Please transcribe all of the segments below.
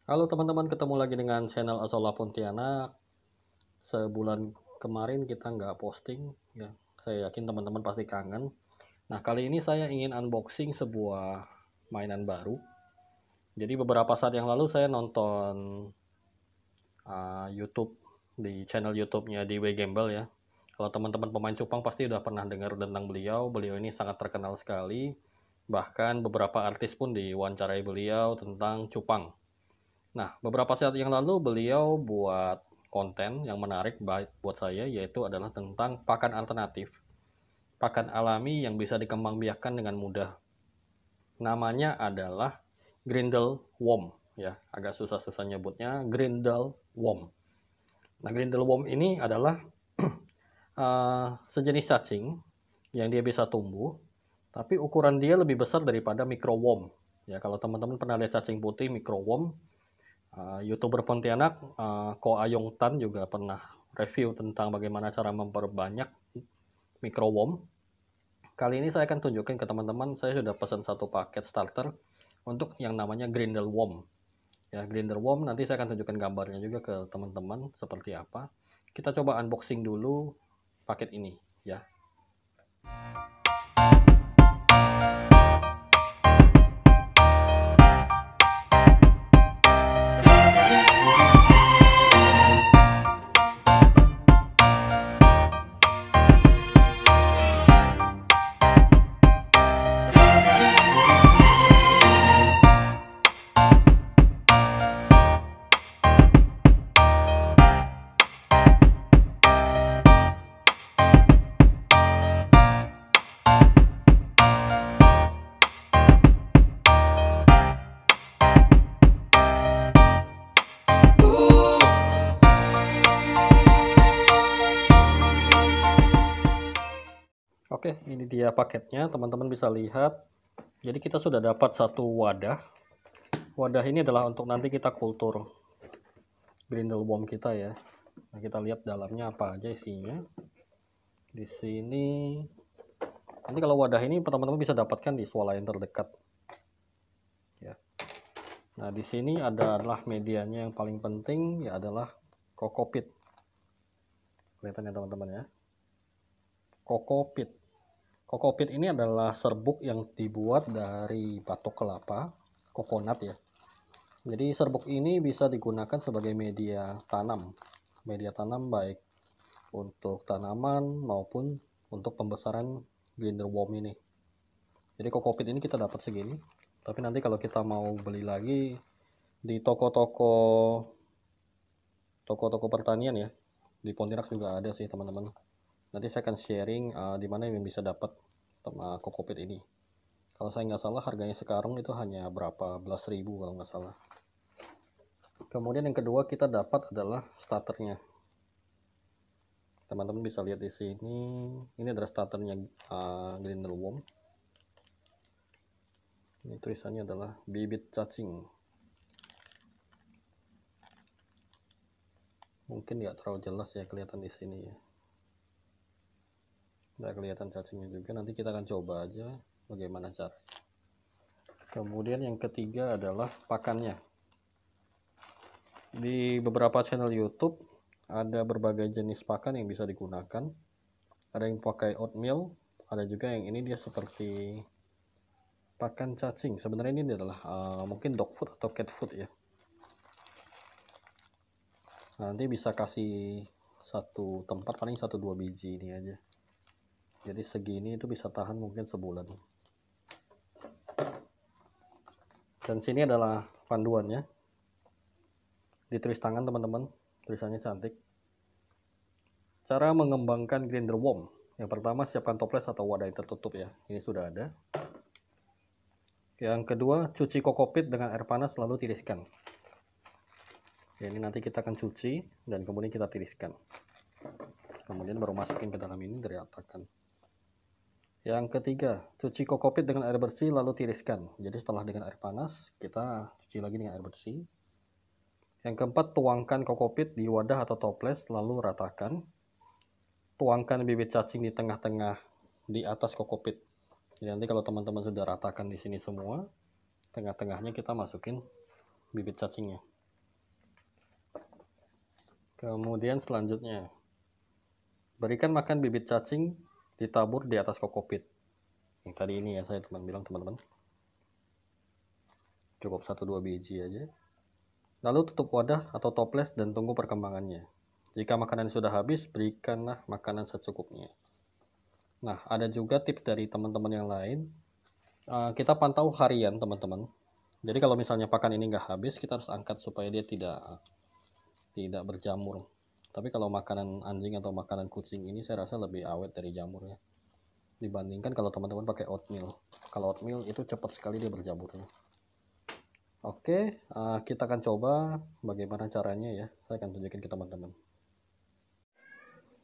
Halo teman-teman, ketemu lagi dengan channel Asola Pontianak. Sebulan kemarin kita nggak posting, ya. Saya yakin teman-teman pasti kangen. Nah, kali ini saya ingin unboxing sebuah mainan baru. Jadi beberapa saat yang lalu saya nonton YouTube di channel YouTube-nya DW Gembel ya. Kalau teman-teman pemain cupang pasti udah pernah dengar tentang beliau. Beliau ini sangat terkenal sekali. Bahkan beberapa artis pun diwawancarai beliau tentang cupang. Nah, beberapa saat yang lalu beliau buat konten yang menarik baik buat saya, yaitu adalah tentang pakan alternatif, pakan alami yang bisa dikembangbiakkan dengan mudah. Namanya adalah Grindelwald, ya, agak susah-susah nyebutnya, Grindelwald. Nah, Grindelwald ini adalah sejenis cacing yang dia bisa tumbuh, tapi ukuran dia lebih besar daripada microworm. Ya, kalau teman-teman pernah lihat cacing putih microworm, YouTuber Pontianak, Ko Ayong Tan juga pernah review tentang bagaimana cara memperbanyak microworm. Kali ini saya akan tunjukkan ke teman-teman, saya sudah pesan satu paket starter untuk yang namanya Grindelwald. Ya, Grindelwald nanti saya akan tunjukkan gambarnya juga ke teman-teman seperti apa. Kita coba unboxing dulu paket ini, ya. Oke, ini dia paketnya, teman-teman bisa lihat. Jadi kita sudah dapat satu wadah. Wadah ini adalah untuk nanti kita kultur Grindelwald kita ya. Nah, kita lihat dalamnya apa aja isinya. Di sini nanti kalau wadah ini teman-teman bisa dapatkan di swalayan terdekat. Ya. Nah, di sini adalah medianya yang paling penting, ya adalah kokopit. Kelihatan ya teman-teman ya. Kokopit. Kokopit ini adalah serbuk yang dibuat dari batok kelapa, kokonat ya. Jadi serbuk ini bisa digunakan sebagai media tanam. Media tanam baik untuk tanaman maupun untuk pembesaran Grindelwald ini. Jadi kokopit ini kita dapat segini. Tapi nanti kalau kita mau beli lagi di toko-toko pertanian ya, di Pontianak juga ada sih teman-teman. Nanti saya akan sharing di mana yang bisa dapat kokopit ini. Kalau saya nggak salah harganya sekarang itu hanya berapa belas ribu kalau nggak salah. Kemudian yang kedua kita dapat adalah starternya. Teman-teman bisa lihat di sini. Ini adalah starternya Grindelwald. Ini tulisannya adalah bibit cacing. Mungkin nggak terlalu jelas ya kelihatan di sini ya. Nggak kelihatan cacingnya juga. Nanti kita akan coba aja bagaimana caranya. Kemudian yang ketiga adalah pakannya. Di beberapa channel YouTube ada berbagai jenis pakan yang bisa digunakan. Ada yang pakai oatmeal, ada juga yang ini dia seperti pakan cacing. Sebenarnya ini adalah mungkin dog food atau cat food ya. Nanti bisa kasih satu tempat paling 1-2 biji ini aja. Jadi segini itu bisa tahan mungkin sebulan. Dan sini adalah panduannya. Ditulis tangan teman-teman, tulisannya cantik. Cara mengembangkan Grindelwald. Yang pertama siapkan toples atau wadah yang tertutup ya. Ini sudah ada. Yang kedua cuci kokopit dengan air panas lalu tiriskan. Ya, ini nanti kita akan cuci dan kemudian kita tiriskan. Kemudian baru masukin ke dalam ini diratakan. Yang ketiga, cuci kokopit dengan air bersih lalu tiriskan. Jadi setelah dengan air panas, kita cuci lagi dengan air bersih. Yang keempat, tuangkan kokopit di wadah atau toples lalu ratakan. Tuangkan bibit cacing di tengah-tengah di atas kokopit. Jadi nanti kalau teman-teman sudah ratakan di sini semua, tengah-tengahnya kita masukin bibit cacingnya. Kemudian selanjutnya, berikan makan bibit cacing ditabur di atas kokopit. Yang tadi ini ya saya bilang teman-teman. Cukup 1-2 biji aja. Lalu tutup wadah atau toples dan tunggu perkembangannya. Jika makanan sudah habis, berikanlah makanan secukupnya. Nah, ada juga tips dari teman-teman yang lain. Kita pantau harian teman-teman. Jadi kalau misalnya pakan ini nggak habis, kita harus angkat supaya dia tidak berjamur. Tapi kalau makanan anjing atau makanan kucing ini saya rasa lebih awet dari jamurnya, dibandingkan kalau teman-teman pakai oatmeal. Kalau oatmeal itu cepat sekali dia berjamurnya. Oke, kita akan coba bagaimana caranya ya. Saya akan tunjukin ke teman-teman.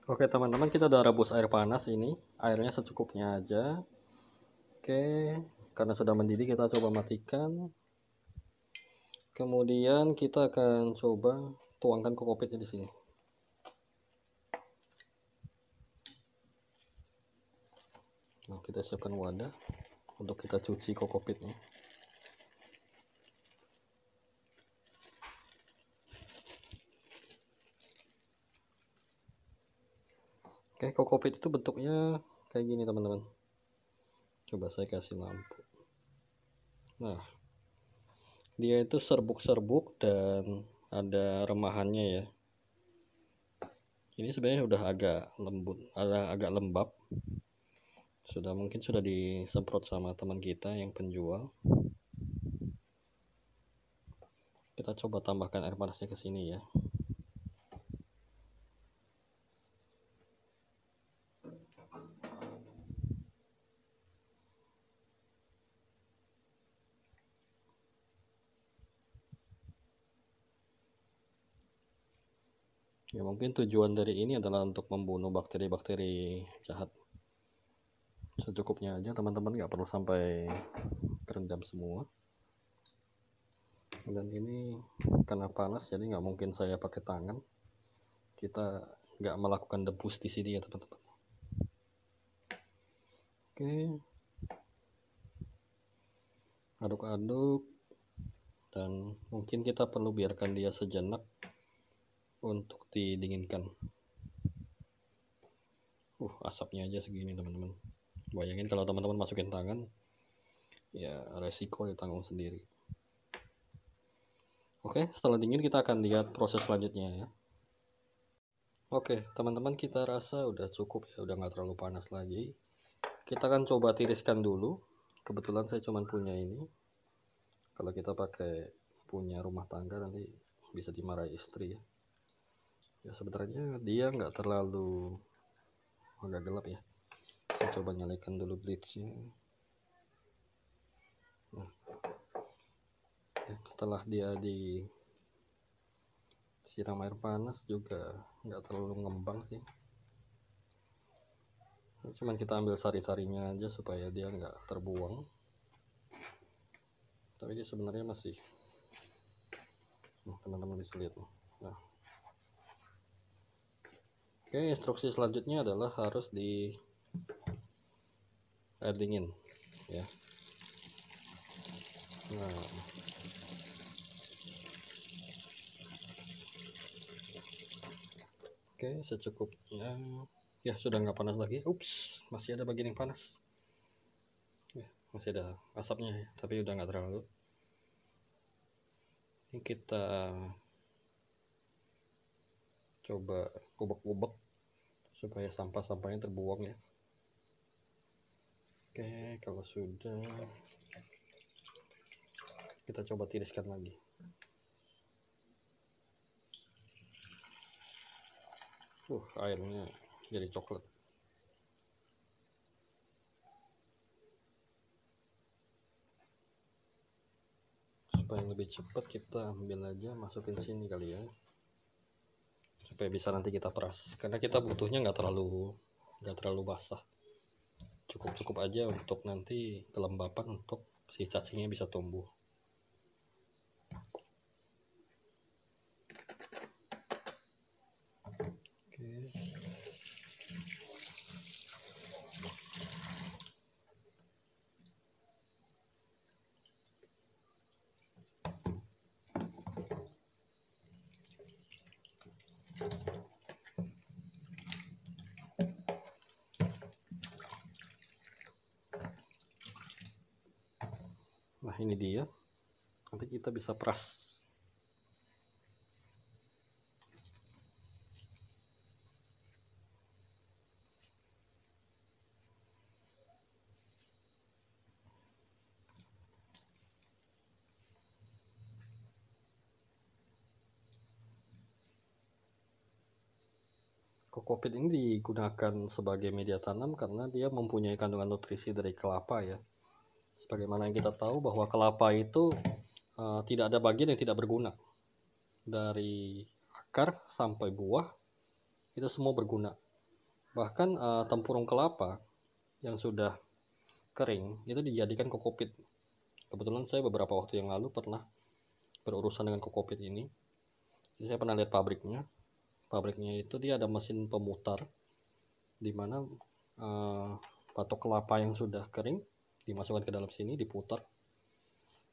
Oke teman-teman, kita udah rebus air panas ini. Airnya secukupnya aja. Oke, karena sudah mendidih kita coba matikan. Kemudian kita akan coba tuangkan kokopitnya di sini. Nah, kita siapkan wadah untuk kita cuci kokopitnya. Oke, kokopit itu bentuknya kayak gini teman-teman. Coba saya kasih lampu. Nah, dia itu serbuk-serbuk dan ada remahannya ya. Ini sebenarnya udah agak lembut, agak lembab. Mungkin sudah disemprot sama teman kita yang penjual. Kita coba tambahkan air panasnya ke sini ya. Ya mungkin tujuan dari ini adalah untuk membunuh bakteri-bakteri jahat. Secukupnya aja teman-teman, nggak perlu sampai kerendam semua. Dan ini karena panas jadi nggak mungkin saya pakai tangan. Kita nggak melakukan debus di sini ya teman-teman. Oke, aduk-aduk, dan mungkin kita perlu biarkan dia sejenak untuk didinginkan. Asapnya aja segini teman-teman. Bayangin kalau teman-teman masukin tangan, ya resiko ditanggung sendiri. Oke, setelah dingin kita akan lihat proses selanjutnya ya. Oke teman-teman, kita rasa udah cukup ya, udah nggak terlalu panas lagi. Kita akan coba tiriskan dulu. Kebetulan saya cuma punya ini. Kalau kita pakai punya rumah tangga nanti bisa dimarahi istri ya. Ya sebenarnya dia nggak terlalu agak gelap ya. Saya coba nyalakan dulu bleachnya. Nah, ya, setelah dia disiram air panas juga nggak terlalu ngembang sih. Cuman kita ambil sari-sarinya aja supaya dia nggak terbuang. Tapi dia sebenarnya masih, teman-teman bisa lihat. Nah, oke, instruksi selanjutnya adalah harus di air dingin ya. Nah, oke, secukupnya ya, sudah nggak panas lagi. Ups, masih ada bagian yang panas ya, masih ada asapnya ya, tapi udah nggak terlalu. Ini kita coba ubek-ubek supaya sampah-sampahnya terbuang ya. Oke, kalau sudah kita coba tiriskan lagi. Airnya jadi coklat. Supaya lebih cepat kita ambil aja, masukin sini kali ya, supaya bisa nanti kita peras, karena kita butuhnya nggak terlalu basah, cukup aja untuk nanti kelembapan untuk si cacingnya bisa tumbuh. ini dia. Nanti kita bisa peras. Kokopit ini digunakan sebagai media tanam karena dia mempunyai kandungan nutrisi dari kelapa ya. Sebagaimana yang kita tahu bahwa kelapa itu tidak ada bagian yang tidak berguna. Dari akar sampai buah itu semua berguna. Bahkan tempurung kelapa yang sudah kering itu dijadikan kokopit. Kebetulan saya beberapa waktu yang lalu pernah berurusan dengan kokopit ini. Jadi saya pernah lihat pabriknya. Pabriknya itu dia ada mesin pemutar di mana batok kelapa yang sudah kering dimasukkan ke dalam sini, diputar,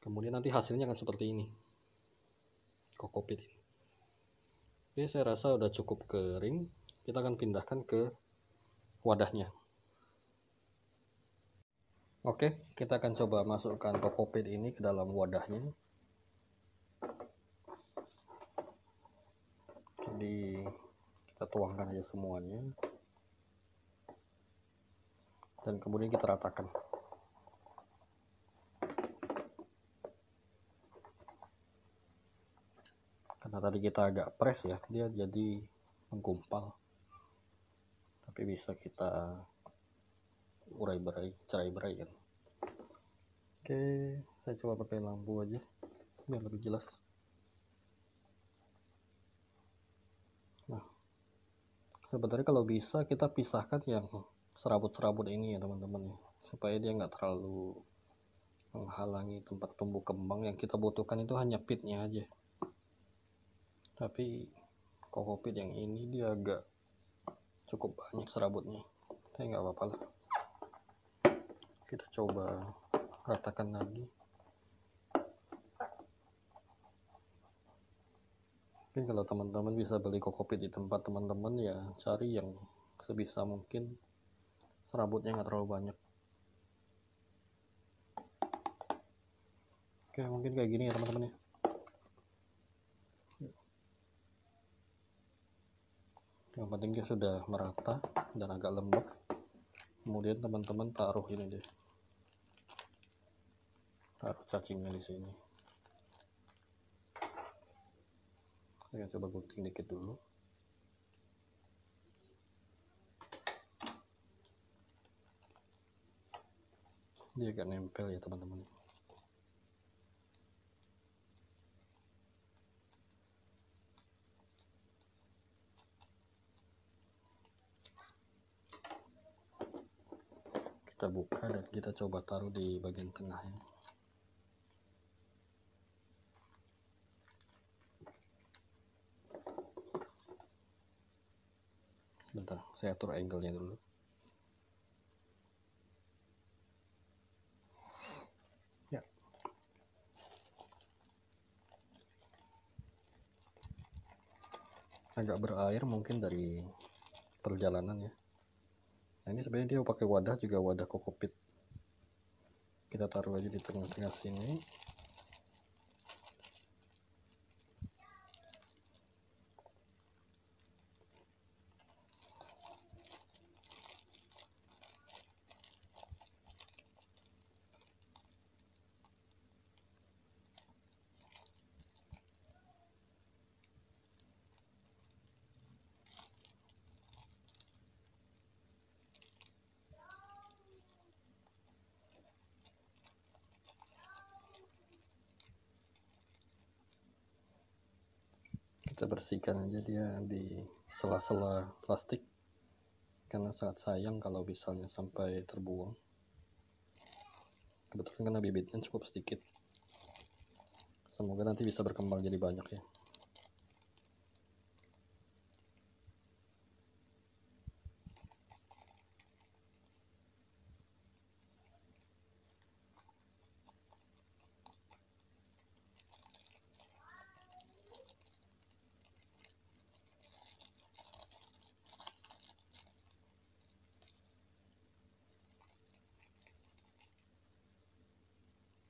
kemudian nanti hasilnya akan seperti ini, kokopit ini. Oke, saya rasa udah cukup kering, kita akan pindahkan ke wadahnya. Oke, kita akan coba masukkan kokopit ini ke dalam wadahnya. Jadi kita tuangkan aja semuanya dan kemudian kita ratakan. Karena tadi kita agak press ya, dia jadi menggumpal. Tapi bisa kita urai-berai, cerai-berai kan. Oke, saya coba pakai lampu aja biar lebih jelas. Nah, sebenarnya kalau bisa kita pisahkan yang serabut-serabut ini ya teman-teman, supaya dia nggak terlalu menghalangi tempat tumbuh kembang. Yang kita butuhkan itu hanya pitnya aja. Tapi kokopit yang ini dia agak cukup banyak serabutnya. Tapi nggak apa-apa lah. Kita coba ratakan lagi. Mungkin kalau teman-teman bisa beli kokopit di tempat teman-teman ya cari yang sebisa mungkin serabutnya nggak terlalu banyak. Oke, mungkin kayak gini ya teman-teman ya. Yang penting dia sudah merata dan agak lembab. Kemudian teman-teman taruh ini deh, taruh cacingnya di sini. Saya coba gunting dikit dulu. Dia agak nempel ya teman-teman. Kita buka dan kita coba taruh di bagian tengahnya. Bentar, saya atur angle-nya dulu. Ya. Agak berair mungkin dari perjalanan ya. Nah, ini sebenarnya dia pakai wadah juga wadah kokopit. Kita taruh aja di tengah-tengah sini. Kita bersihkan aja dia di sela-sela plastik, karena sangat sayang kalau misalnya sampai terbuang. Kebetulan karena bibitnya cukup sedikit. Semoga nanti bisa berkembang jadi banyak ya.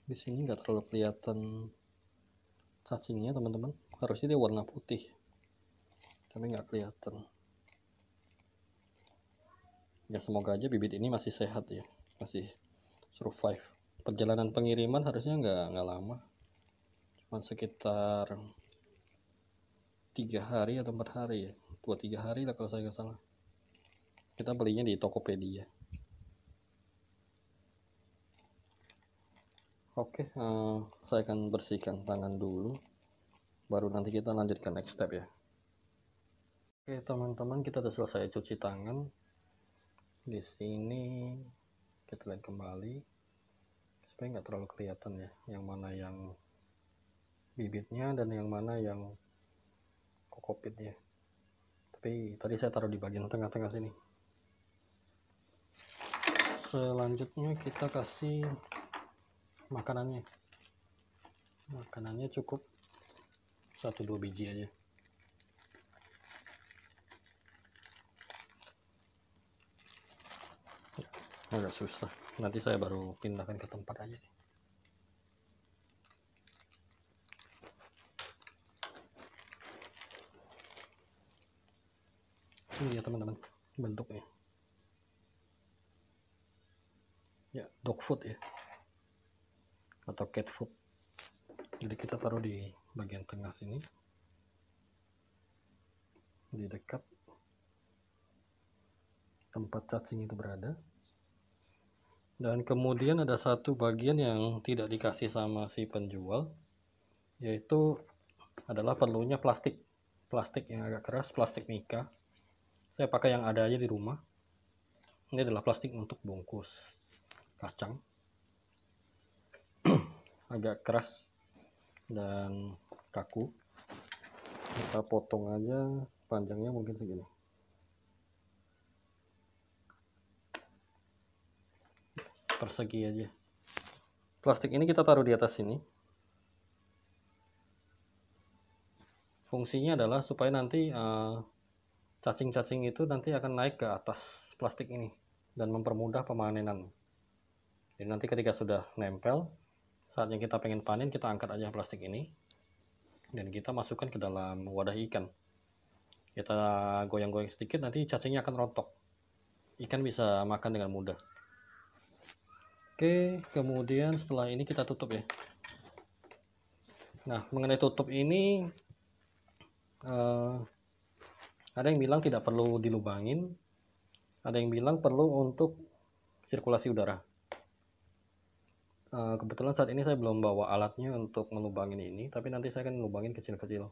Di sini nggak terlalu kelihatan cacingnya teman-teman, harusnya dia warna putih tapi nggak kelihatan ya. Semoga aja bibit ini masih sehat ya, masih survive. Perjalanan pengiriman harusnya nggak lama, cuma sekitar 3 hari atau 4 hari ya, 2-3 hari lah kalau saya nggak salah. Kita belinya di Tokopedia. Oke, saya akan bersihkan tangan dulu, baru nanti kita lanjutkan next step ya. Oke teman-teman, kita sudah selesai cuci tangan. Di sini kita lihat kembali supaya nggak terlalu kelihatan ya, yang mana yang bibitnya dan yang mana yang kokopitnya. Tapi tadi saya taruh di bagian tengah-tengah sini. Selanjutnya kita kasih makanannya. Makanannya cukup 1-2 biji aja. Agak susah, nanti saya baru pindahkan ke tempat aja. Ini ya teman-teman bentuknya ya, dog food ya atau cat food. Jadi kita taruh di bagian tengah sini, di dekat tempat cacing itu berada. Dan kemudian ada satu bagian yang tidak dikasih sama si penjual, yaitu adalah perlunya plastik yang agak keras, plastik mika. Saya pakai yang ada aja di rumah. Ini adalah plastik untuk bungkus kacang. Agak keras dan kaku. Kita potong aja, panjangnya mungkin segini. Persegi aja. Plastik ini kita taruh di atas sini. Fungsinya adalah supaya nanti cacing-cacing itu nanti akan naik ke atas plastik ini dan mempermudah pemanenan. Jadi nanti ketika sudah nempel, saatnya kita pengen panen, kita angkat aja plastik ini dan kita masukkan ke dalam wadah ikan. Kita goyang-goyang sedikit, nanti cacingnya akan rontok. Ikan bisa makan dengan mudah. Oke, kemudian setelah ini kita tutup ya. Nah, mengenai tutup ini ada yang bilang tidak perlu dilubangin, ada yang bilang perlu untuk sirkulasi udara. Kebetulan saat ini saya belum bawa alatnya untuk melubangin ini, tapi nanti saya akan melubangin kecil-kecil,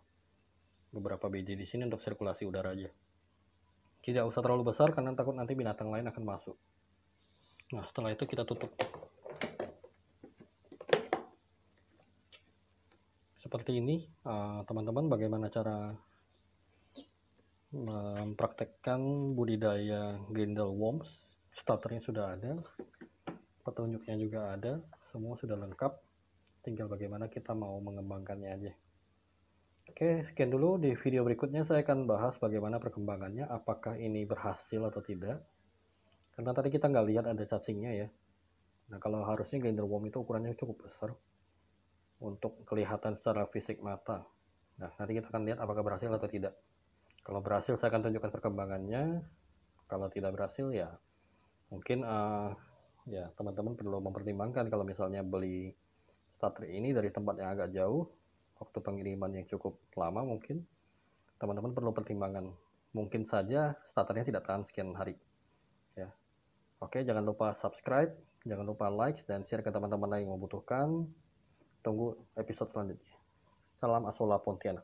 beberapa biji di sini untuk sirkulasi udara aja. Tidak usah terlalu besar karena takut nanti binatang lain akan masuk. Nah, setelah itu kita tutup. Seperti ini, teman-teman, bagaimana cara mempraktekkan budidaya grindle worms. Starternya sudah ada, petunjuknya juga ada, semua sudah lengkap, tinggal bagaimana kita mau mengembangkannya aja. Oke, sekian dulu. Di video berikutnya saya akan bahas bagaimana perkembangannya, apakah ini berhasil atau tidak, karena tadi kita nggak lihat ada cacingnya ya. Nah, kalau harusnya grindle worm itu ukurannya cukup besar untuk kelihatan secara fisik mata. Nah, nanti kita akan lihat apakah berhasil atau tidak. Kalau berhasil saya akan tunjukkan perkembangannya, kalau tidak berhasil ya mungkin ya teman-teman perlu mempertimbangkan kalau misalnya beli starter ini dari tempat yang agak jauh, waktu pengiriman yang cukup lama, mungkin teman-teman perlu pertimbangan, mungkin saja starternya tidak tahan sekian hari ya. Oke, jangan lupa subscribe, jangan lupa like dan share ke teman-teman lain yang membutuhkan. Tunggu episode selanjutnya. Salam Asola Pontianak.